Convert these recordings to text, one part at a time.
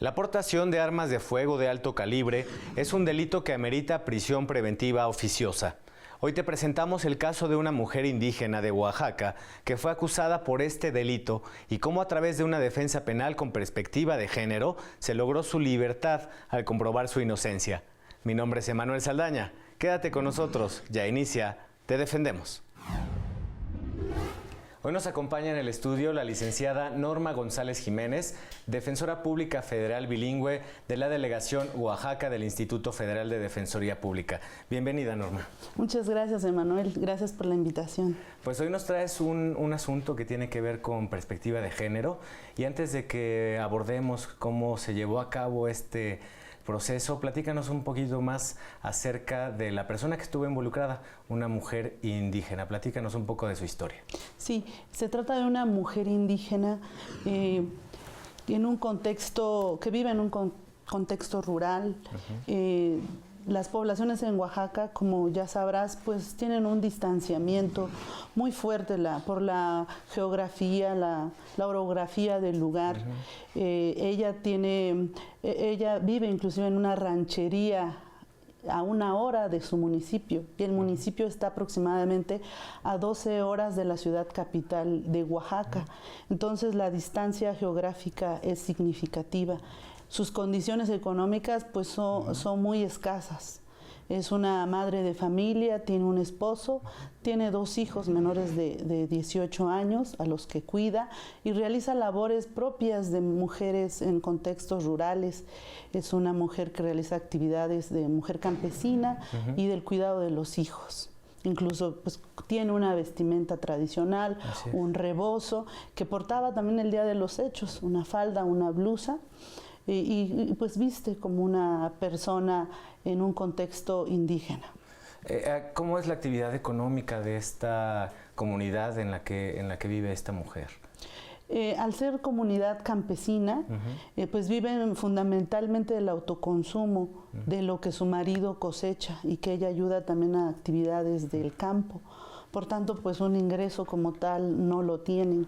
La aportación de armas de fuego de alto calibre es un delito que amerita prisión preventiva oficiosa. Hoy te presentamos el caso de una mujer indígena de Oaxaca que fue acusada por este delito y cómo a través de una defensa penal con perspectiva de género se logró su libertad al comprobar su inocencia. Mi nombre es Emanuel Saldaña. Quédate con nosotros. Ya inicia Te Defendemos. Hoy nos acompaña en el estudio la licenciada Norma González Jiménez, defensora pública federal bilingüe de la Delegación Oaxaca del Instituto Federal de Defensoría Pública. Bienvenida, Norma. Muchas gracias, Emanuel. Gracias por la invitación. Pues hoy nos traes un asunto que tiene que ver con perspectiva de género. Y antes de que abordemos cómo se llevó a cabo este proceso, platícanos un poquito más acerca de la persona que estuvo involucrada, una mujer indígena. Platícanos un poco de su historia. Sí, se trata de una mujer indígena en un contexto, que vive en un contexto rural. Las poblaciones en Oaxaca, como ya sabrás, pues tienen un distanciamiento muy fuerte por la geografía, la orografía del lugar. Ella vive inclusive en una ranchería a 1 hora de su municipio, y el municipio está aproximadamente a 12 horas de la ciudad capital de Oaxaca. Entonces la distancia geográfica es significativa. Sus condiciones económicas pues son muy escasas. Es una madre de familia, tiene un esposo, tiene 2 hijos menores de 18 años a los que cuida y realiza labores propias de mujeres en contextos rurales. Es una mujer que realiza actividades de mujer campesina y del cuidado de los hijos. Incluso pues tiene una vestimenta tradicional, un rebozo que portaba también el día de los hechos, una falda, una blusa. Y pues viste como una persona en un contexto indígena. ¿Cómo es la actividad económica de esta comunidad en la que vive esta mujer? Al ser comunidad campesina, pues viven fundamentalmente del autoconsumo, de lo que su marido cosecha y que ella ayuda también a actividades del campo. Por tanto, pues un ingreso como tal no lo tienen.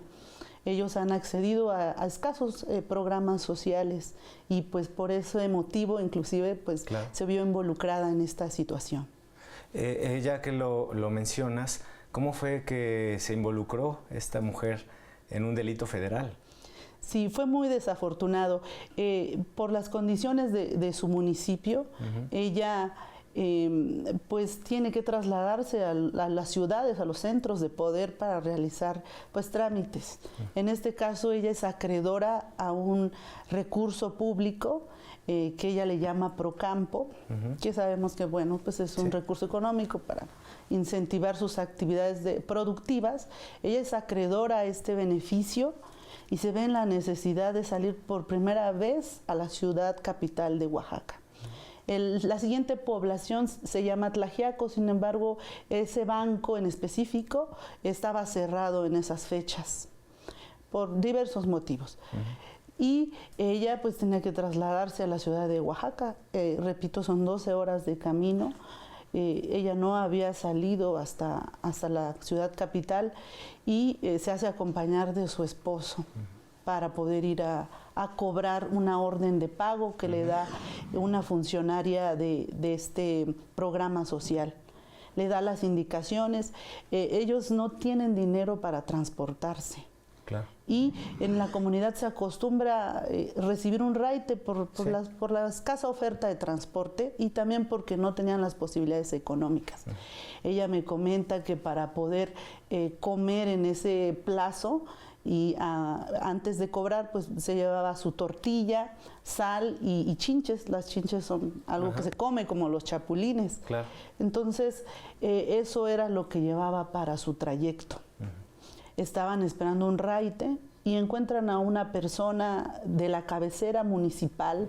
Ellos han accedido a escasos programas sociales y pues por ese motivo inclusive pues se vio involucrada en esta situación. Ya que lo mencionas, ¿cómo fue que se involucró esta mujer en un delito federal? Sí, fue muy desafortunado. Por las condiciones de su municipio, ella pues tiene que trasladarse a las ciudades, a los centros de poder para realizar pues trámites. En este caso ella es acreedora a un recurso público que ella le llama Procampo, que sabemos que bueno, pues es un recurso económico para incentivar sus actividades productivas. Ella es acreedora a este beneficio y se ve en la necesidad de salir por primera vez a la ciudad capital de Oaxaca. La siguiente población se llama Tlaxiaco, sin embargo, ese banco en específico estaba cerrado en esas fechas, por diversos motivos. Y ella pues tenía que trasladarse a la ciudad de Oaxaca, repito, son 12 horas de camino. Ella no había salido hasta la ciudad capital y se hace acompañar de su esposo para poder ir a cobrar una orden de pago que le da una funcionaria de este programa social. Le da las indicaciones. Ellos no tienen dinero para transportarse. Claro. Y en la comunidad se acostumbra recibir un raite por la escasa oferta de transporte y también porque no tenían las posibilidades económicas. Ella me comenta que para poder comer en ese plazo y antes de cobrar pues se llevaba su tortilla, sal y chinches. Las chinches son algo que se come como los chapulines. Claro. Entonces eso era lo que llevaba para su trayecto. Estaban esperando un raite y encuentran a una persona de la cabecera municipal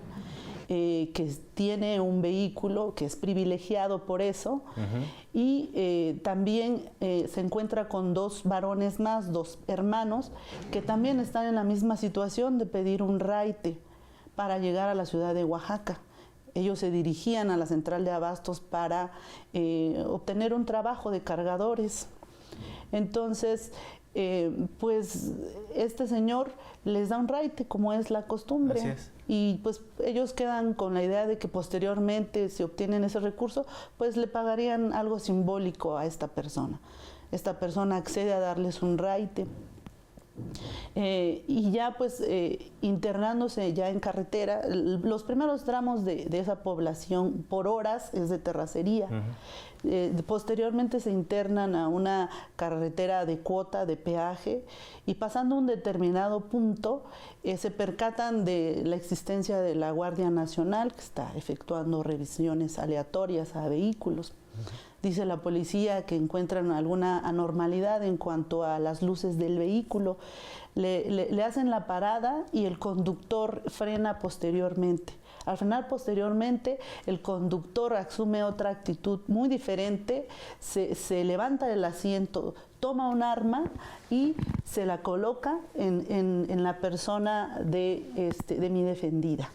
que tiene un vehículo, que es privilegiado por eso, y también se encuentra con 2 varones más, 2 hermanos, que también están en la misma situación de pedir un raite para llegar a la ciudad de Oaxaca. Ellos se dirigían a la central de abastos para obtener un trabajo de cargadores. Entonces, pues este señor les da un raite, como es la costumbre. Así es. Y pues ellos quedan con la idea de que posteriormente, si obtienen ese recurso, pues le pagarían algo simbólico a esta persona. Esta persona accede a darles un raite. Y ya pues internándose ya en carretera, los primeros tramos de esa población por horas es de terracería. Posteriormente se internan a una carretera de cuota, de peaje, y pasando un determinado punto se percatan de la existencia de la Guardia Nacional, que está efectuando revisiones aleatorias a vehículos. Dice la policía que encuentran alguna anormalidad en cuanto a las luces del vehículo. Le hacen la parada y el conductor frena posteriormente. Al frenar posteriormente, el conductor asume otra actitud muy diferente, se levanta del asiento, toma un arma y se la coloca en la persona de mi defendida.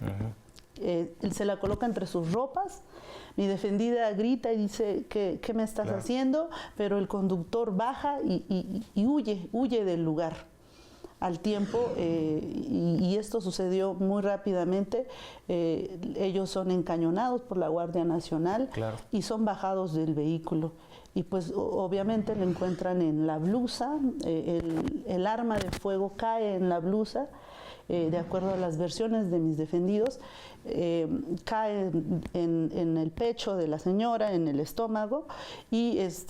Se la coloca entre sus ropas. Mi defendida grita y dice, ¿qué me estás haciendo? Pero el conductor baja y huye del lugar. Al tiempo, y esto sucedió muy rápidamente, ellos son encañonados por la Guardia Nacional y son bajados del vehículo. Y pues obviamente lo encuentran en la blusa, el arma de fuego cae en la blusa. De acuerdo a las versiones de mis defendidos, cae en el pecho de la señora, en el estómago, y es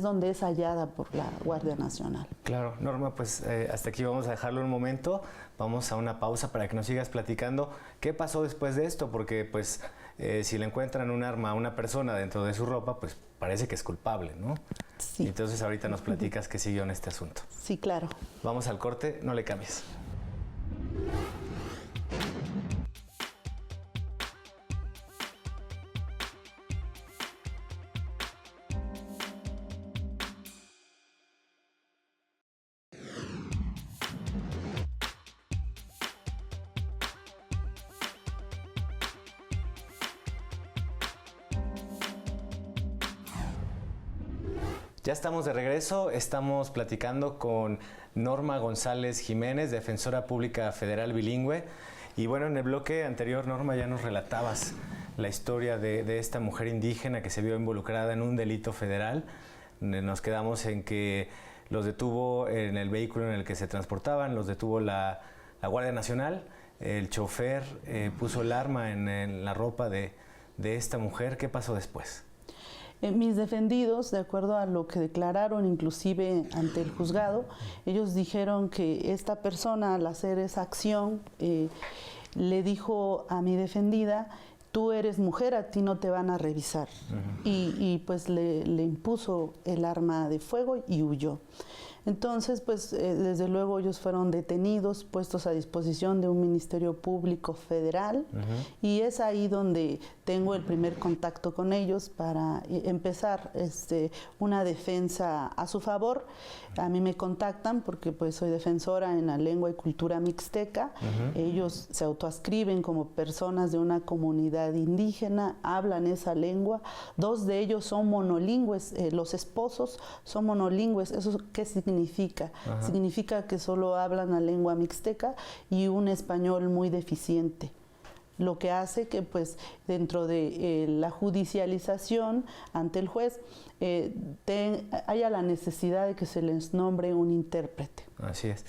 donde es hallada por la Guardia Nacional. Claro, Norma, pues hasta aquí vamos a dejarlo un momento, vamos a una pausa para que nos sigas platicando qué pasó después de esto, porque pues si le encuentran un arma a una persona dentro de su ropa, pues parece que es culpable, ¿no? Sí. Entonces ahorita nos platicas qué siguió en este asunto. Sí, claro. Vamos al corte, no le cambies. Ya estamos de regreso, estamos platicando con Norma González Jiménez, defensora pública federal bilingüe. Y bueno, en el bloque anterior, Norma, ya nos relatabas la historia de esta mujer indígena que se vio involucrada en un delito federal. Nos quedamos en que los detuvo en el vehículo en el que se transportaban, los detuvo la Guardia Nacional. El chofer puso el arma en la ropa de esta mujer. ¿Qué pasó después? Mis defendidos, de acuerdo a lo que declararon inclusive ante el juzgado, ellos dijeron que esta persona, al hacer esa acción, le dijo a mi defendida, tú eres mujer, a ti no te van a revisar. Y pues le impuso el arma de fuego y huyó. Entonces, pues desde luego ellos fueron detenidos, puestos a disposición de un Ministerio Público Federal, y es ahí donde tengo el primer contacto con ellos para empezar una defensa a su favor. A mí me contactan porque pues soy defensora en la lengua y cultura mixteca. Ellos se autoascriben como personas de una comunidad indígena, hablan esa lengua. 2 de ellos son monolingües, los esposos son monolingües. ¿Eso qué significa? Significa que solo hablan la lengua mixteca y un español muy deficiente. Lo que hace que pues dentro de la judicialización ante el juez haya la necesidad de que se les nombre un intérprete. Así es.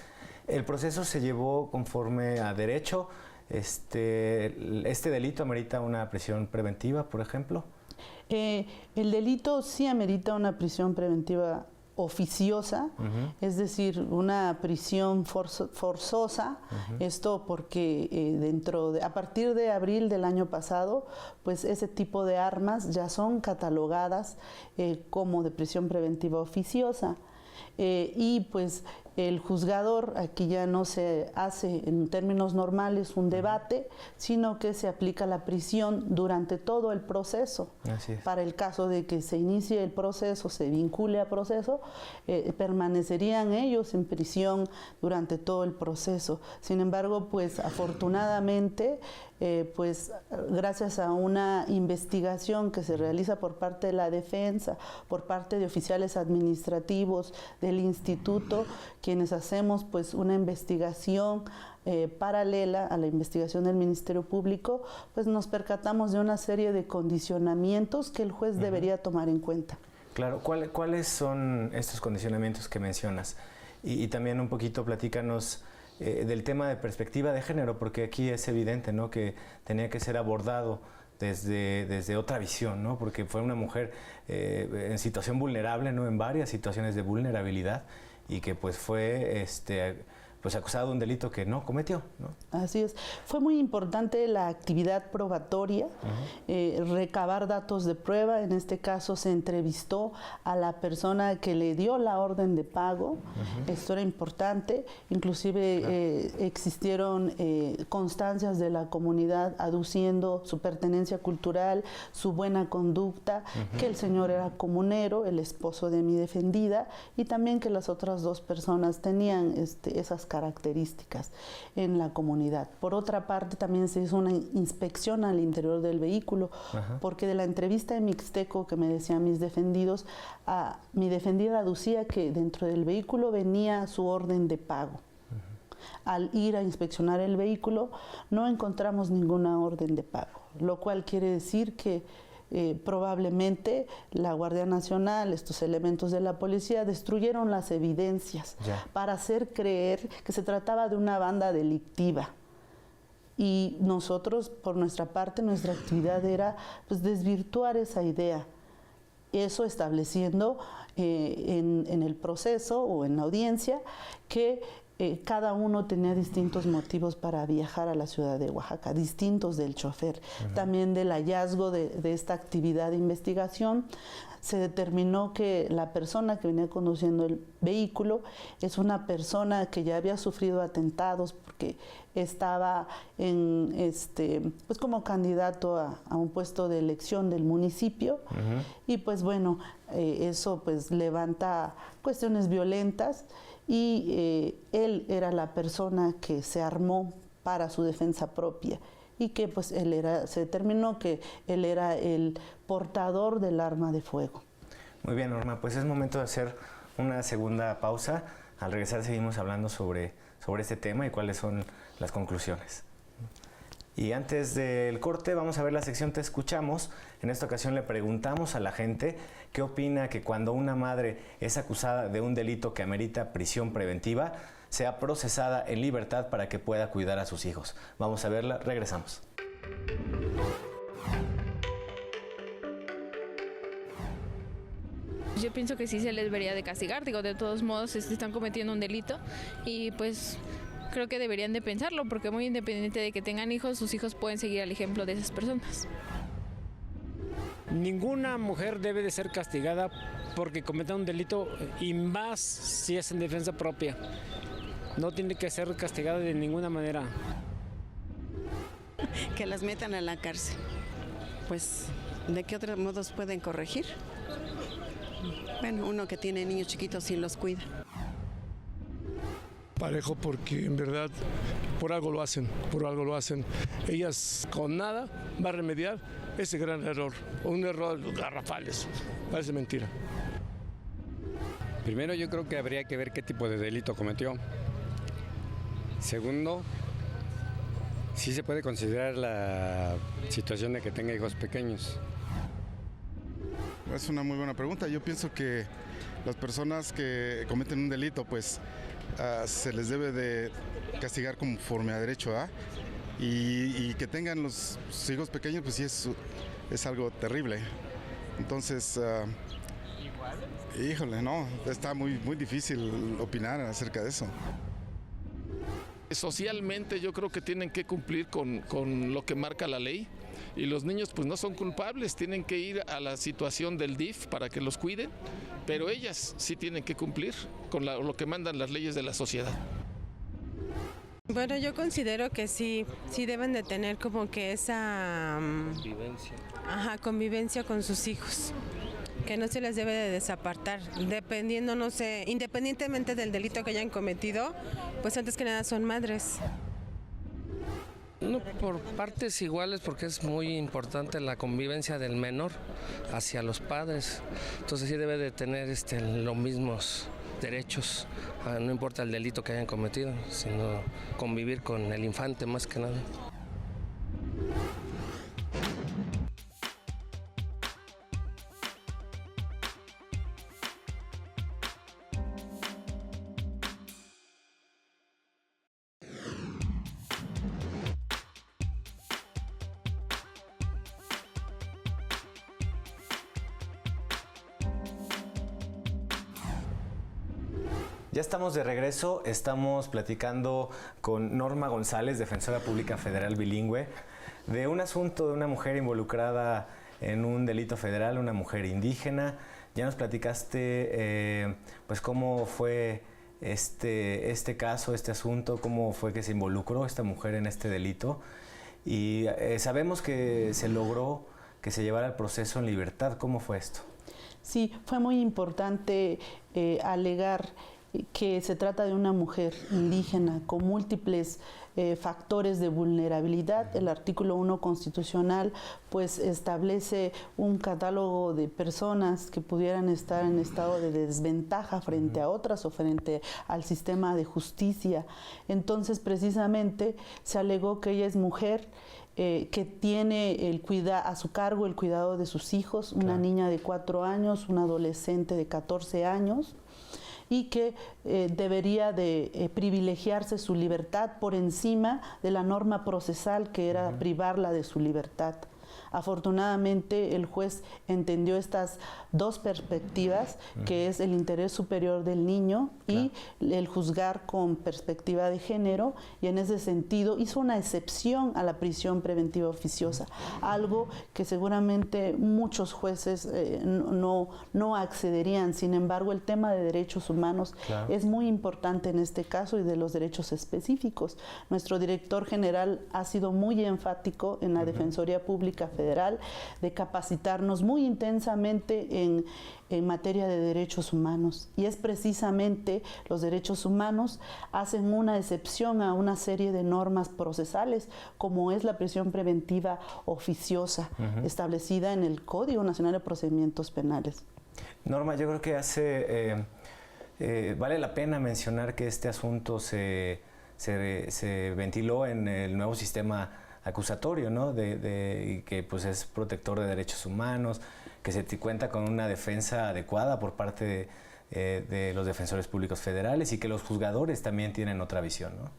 El proceso se llevó conforme a derecho. ¿Este delito amerita una prisión preventiva, por ejemplo? El delito sí amerita una prisión preventiva oficiosa, es decir, una prisión forzosa. Esto porque a partir de abril del año pasado, pues ese tipo de armas ya son catalogadas como de prisión preventiva oficiosa. Y pues el juzgador aquí ya no se hace en términos normales un debate, sino que se aplica la prisión durante todo el proceso. Así es. Para el caso de que se inicie el proceso, se vincule a proceso, permanecerían ellos en prisión durante todo el proceso. Sin embargo, pues afortunadamente pues gracias a una investigación que se realiza por parte de la defensa, por parte de oficiales administrativos del instituto, quienes hacemos pues una investigación paralela a la investigación del Ministerio Público, pues nos percatamos de una serie de condicionamientos que el juez debería tomar en cuenta. Claro, ¿cuáles son estos condicionamientos que mencionas? Y también un poquito platícanos del tema de perspectiva de género, porque aquí es evidente, ¿no?, que tenía que ser abordado desde otra visión, ¿no?, porque fue una mujer en situación vulnerable, ¿no?, en varias situaciones de vulnerabilidad, y que pues fue pues acusada de un delito que no cometió, ¿no? Así es. Fue muy importante la actividad probatoria, recabar datos de prueba. En este caso se entrevistó a la persona que le dio la orden de pago. Esto era importante. Inclusive existieron constancias de la comunidad aduciendo su pertenencia cultural, su buena conducta, que el señor era comunero, el esposo de mi defendida, y también que las otras dos personas tenían esas características en la comunidad. Por otra parte, también se hizo una inspección al interior del vehículo, porque de la entrevista de Mixteco que me decían mis defendidos, mi defendida aducía que dentro del vehículo venía su orden de pago. Al ir a inspeccionar el vehículo, no encontramos ninguna orden de pago, lo cual quiere decir que probablemente la Guardia Nacional, estos elementos de la policía, destruyeron las evidencias para hacer creer que se trataba de una banda delictiva. Y nosotros, por nuestra parte, nuestra actividad era pues desvirtuar esa idea. Eso estableciendo en el proceso o en la audiencia que cada uno tenía distintos motivos para viajar a la ciudad de Oaxaca, distintos del chofer. También del hallazgo de esta actividad de investigación, se determinó que la persona que venía conduciendo el vehículo es una persona que ya había sufrido atentados porque estaba pues como candidato a un puesto de elección del municipio, y pues bueno, eso pues levanta cuestiones violentas, y él era la persona que se armó para su defensa propia, y que pues se determinó que él era el portador del arma de fuego. Muy bien, Norma, pues es momento de hacer una segunda pausa. Al regresar seguimos hablando sobre este tema y cuáles son las conclusiones. Y antes del corte vamos a ver la sección Te Escuchamos. En esta ocasión le preguntamos a la gente qué opina que cuando una madre es acusada de un delito que amerita prisión preventiva, sea procesada en libertad para que pueda cuidar a sus hijos. Vamos a verla, regresamos. Yo pienso que sí se les debería de castigar, digo, de todos modos están cometiendo un delito y pues creo que deberían de pensarlo, porque muy independiente de que tengan hijos, sus hijos pueden seguir el ejemplo de esas personas. Ninguna mujer debe de ser castigada porque cometa un delito, y más si es en defensa propia. No tiene que ser castigada de ninguna manera. Que las metan a la cárcel. Pues, ¿de qué otros modos pueden corregir? Bueno, uno que tiene niños chiquitos y los cuida. Parejo, porque en verdad por algo lo hacen. Ellas con nada va a remediar ese gran error, un error garrafal, eso parece mentira. Primero, yo creo que habría que ver qué tipo de delito cometió. Segundo, sí se puede considerar la situación de que tenga hijos pequeños. Es una muy buena pregunta. Yo pienso que las personas que cometen un delito, pues se les debe de castigar conforme a derecho, y que tengan los hijos pequeños, pues sí es algo terrible. Entonces, híjole, no, está muy difícil opinar acerca de eso. Socialmente yo creo que tienen que cumplir con lo que marca la ley, y los niños pues no son culpables, tienen que ir a la situación del DIF para que los cuiden, pero ellas sí tienen que cumplir con lo que mandan las leyes de la sociedad. Bueno, yo considero que sí deben de tener como que esa convivencia con sus hijos, que no se les debe de desapartar, dependiendo, no sé, independientemente del delito que hayan cometido, pues antes que nada son madres. No, por partes iguales, porque es muy importante la convivencia del menor hacia los padres. Entonces sí debe de tener los mismos derechos, no importa el delito que hayan cometido, sino convivir con el infante más que nada. Ya estamos de regreso, estamos platicando con Norma González, defensora pública federal bilingüe, de un asunto de una mujer involucrada en un delito federal, una mujer indígena. Ya nos platicaste pues cómo fue este caso, este asunto, cómo fue que se involucró esta mujer en este delito. Y sabemos que se logró que se llevara el proceso en libertad. ¿Cómo fue esto? Sí, fue muy importante alegar que se trata de una mujer indígena con múltiples factores de vulnerabilidad. El artículo 1 constitucional pues establece un catálogo de personas que pudieran estar en estado de desventaja frente a otras o frente al sistema de justicia. Entonces precisamente se alegó que ella es mujer, que tiene a su cargo el cuidado de sus hijos, una niña de 4 años, un adolescente de 14 años, y que debería de privilegiarse su libertad por encima de la norma procesal, que era privarla de su libertad. Afortunadamente el juez entendió estas dos perspectivas, que es el interés superior del niño y el juzgar con perspectiva de género, y en ese sentido hizo una excepción a la prisión preventiva oficiosa, algo que seguramente muchos jueces no accederían. Sin embargo, el tema de derechos humanos es muy importante en este caso, y de los derechos específicos. Nuestro director general ha sido muy enfático en la Defensoría Pública Federal de capacitarnos muy intensamente en materia de derechos humanos, y es precisamente los derechos humanos hacen una excepción a una serie de normas procesales, como es la prisión preventiva oficiosa establecida en el Código Nacional de Procedimientos Penales. Norma, yo creo que vale la pena mencionar que este asunto se ventiló en el nuevo sistema acusatorio, ¿no? Y que pues es protector de derechos humanos, que se cuenta con una defensa adecuada por parte de los defensores públicos federales, y que los juzgadores también tienen otra visión, ¿no?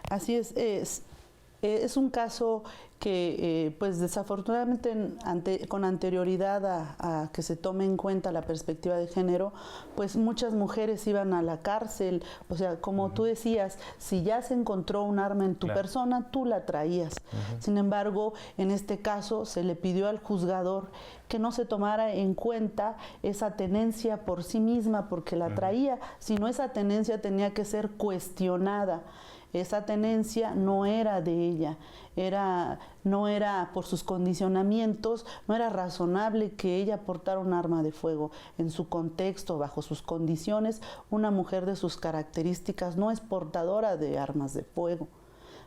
Así es un caso que pues desafortunadamente con anterioridad a que se tome en cuenta la perspectiva de género, pues muchas mujeres iban a la cárcel. O sea, como tú decías, si ya se encontró un arma en tu persona, tú la traías. Sin embargo, en este caso se le pidió al juzgador que no se tomara en cuenta esa tenencia por sí misma porque la traía, sino esa tenencia tenía que ser cuestionada. Esa tenencia no era de ella, no era por sus condicionamientos, no era razonable que ella portara un arma de fuego. En su contexto, bajo sus condiciones, una mujer de sus características no es portadora de armas de fuego.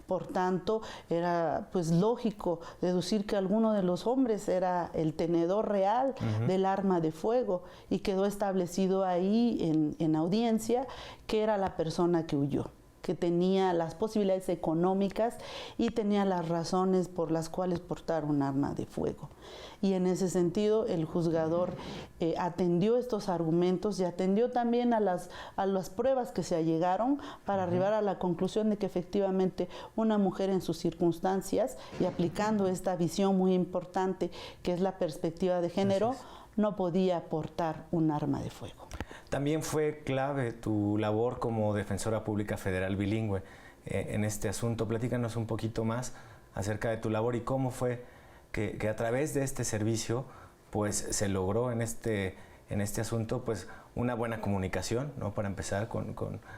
Por tanto, era pues lógico deducir que alguno de los hombres era el tenedor real del arma de fuego, y quedó establecido ahí en audiencia que era la persona que huyó, que tenía las posibilidades económicas y tenía las razones por las cuales portar un arma de fuego. Y en ese sentido el juzgador atendió estos argumentos y atendió también a las pruebas que se allegaron para arribar a la conclusión de que efectivamente una mujer en sus circunstancias, y aplicando esta visión muy importante que es la perspectiva de género, no podía portar un arma de fuego. También fue clave tu labor como defensora pública federal bilingüe en este asunto. Platícanos un poquito más acerca de tu labor y cómo fue que a través de este servicio pues se logró en este asunto pues una buena comunicación, ¿no? Para empezar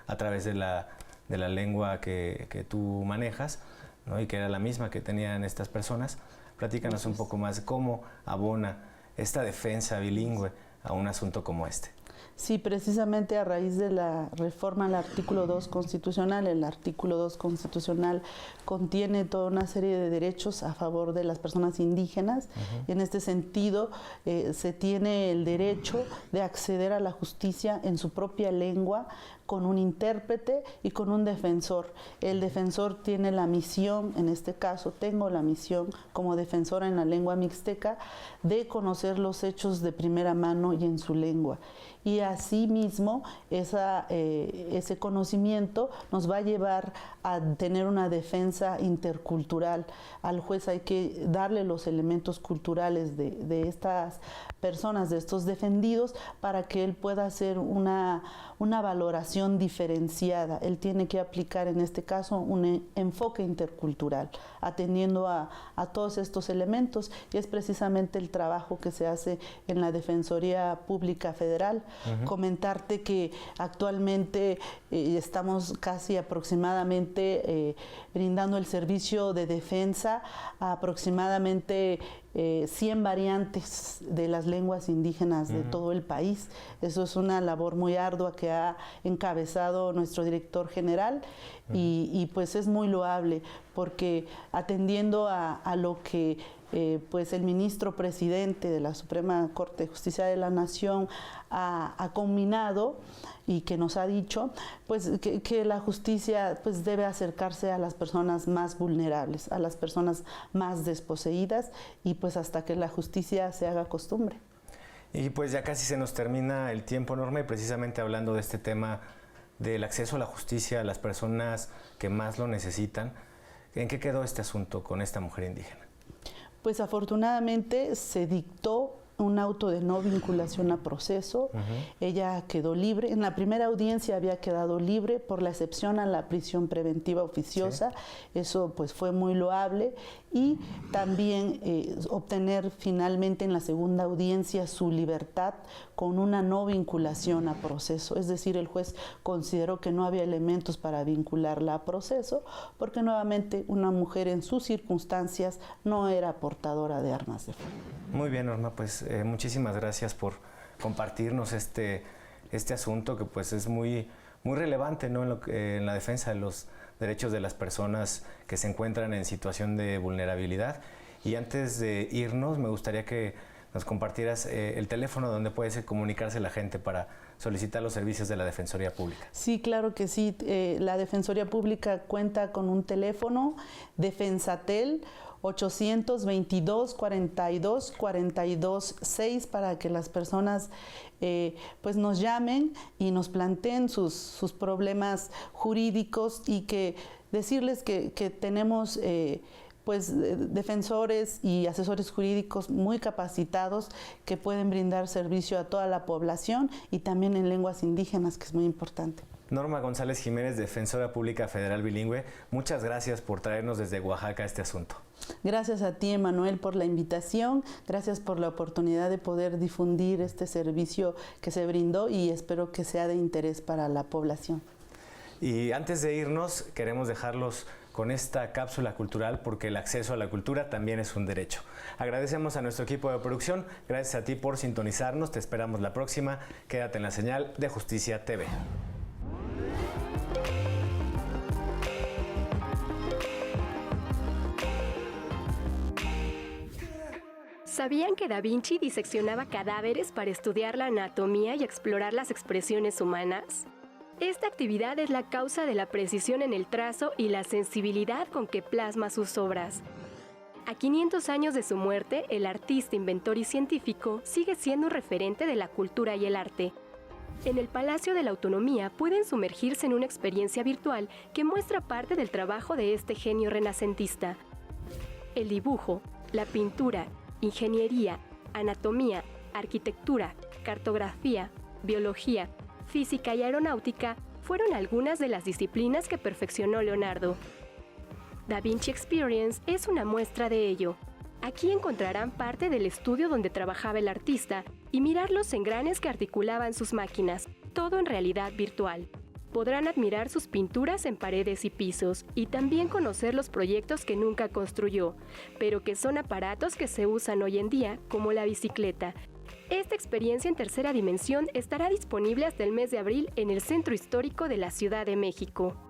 a través de la lengua que tú manejas, ¿no? Y que era la misma que tenían estas personas. Platícanos un poco más cómo abona esta defensa bilingüe a un asunto como este. Sí, precisamente a raíz de la reforma al artículo 2 constitucional, el artículo 2 constitucional contiene toda una serie de derechos a favor de las personas indígenas. Y en este sentido se tiene el derecho de acceder a la justicia en su propia lengua, con un intérprete y con un defensor. El defensor tiene la misión, en este caso tengo la misión como defensora en la lengua mixteca, de conocer los hechos de primera mano y en su lengua. Y asimismo, ese conocimiento nos va a llevar a tener una defensa intercultural. Al juez hay que darle los elementos culturales de estas personas, de estos defendidos, para que él pueda hacer una valoración diferenciada. Él tiene que aplicar en este caso un enfoque intercultural, atendiendo a todos estos elementos, y es precisamente el trabajo que se hace en la Defensoría Pública Federal. Comentarte que actualmente estamos casi aproximadamente brindando el servicio de defensa a aproximadamente 100 variantes de las lenguas indígenas de todo el país. Eso es una labor muy ardua que ha encabezado nuestro director general y pues es muy loable, porque atendiendo a lo que pues el ministro presidente de la Suprema Corte de Justicia de la Nación ha combinado y que nos ha dicho pues que la justicia pues debe acercarse a las personas más vulnerables, a las personas más desposeídas, y pues hasta que la justicia se haga costumbre. Y pues ya casi se nos termina el tiempo, Norma, y precisamente hablando de este tema del acceso a la justicia a las personas que más lo necesitan, ¿en qué quedó este asunto con esta mujer indígena? Pues afortunadamente se dictó un auto de no vinculación a proceso. Ella quedó libre. En la primera audiencia había quedado libre por la excepción a la prisión preventiva oficiosa. Eso pues fue muy loable, y también obtener finalmente en la segunda audiencia su libertad con una no vinculación a proceso. Es decir, el juez consideró que no había elementos para vincularla a proceso, porque nuevamente una mujer en sus circunstancias no era portadora de armas de fuego. Muy bien, Norma, pues muchísimas gracias por compartirnos este asunto que pues es muy relevante, ¿no? En la defensa de los derechos de las personas que se encuentran en situación de vulnerabilidad. Y antes de irnos, me gustaría que nos compartieras el teléfono donde puede comunicarse la gente para solicitar los servicios de la Defensoría Pública. Sí, claro que sí. La Defensoría Pública cuenta con un teléfono, Defensatel 822-42-42-6, para que las personas pues nos llamen y nos planteen sus problemas jurídicos, y que decirles que tenemos pues defensores y asesores jurídicos muy capacitados que pueden brindar servicio a toda la población, y también en lenguas indígenas, que es muy importante. Norma González Jiménez, Defensora Pública Federal Bilingüe, muchas gracias por traernos desde Oaxaca este asunto. Gracias a ti, Emanuel, por la invitación, gracias por la oportunidad de poder difundir este servicio que se brindó, y espero que sea de interés para la población. Y antes de irnos, queremos dejarlos con esta cápsula cultural, porque el acceso a la cultura también es un derecho. Agradecemos a nuestro equipo de producción, gracias a ti por sintonizarnos, te esperamos la próxima, quédate en la señal de Justicia TV. ¿Sabían que Da Vinci diseccionaba cadáveres para estudiar la anatomía y explorar las expresiones humanas? Esta actividad es la causa de la precisión en el trazo y la sensibilidad con que plasma sus obras. A 500 años de su muerte, el artista, inventor y científico sigue siendo un referente de la cultura y el arte. En el Palacio de la Autonomía pueden sumergirse en una experiencia virtual que muestra parte del trabajo de este genio renacentista. El dibujo, la pintura, ingeniería, anatomía, arquitectura, cartografía, biología, física y aeronáutica fueron algunas de las disciplinas que perfeccionó Leonardo. Da Vinci Experience es una muestra de ello. Aquí encontrarán parte del estudio donde trabajaba el artista y mirar los engranes que articulaban sus máquinas, todo en realidad virtual. Podrán admirar sus pinturas en paredes y pisos y también conocer los proyectos que nunca construyó, pero que son aparatos que se usan hoy en día, como la bicicleta, Esta experiencia en tercera dimensión estará disponible hasta el mes de abril en el Centro Histórico de la Ciudad de México.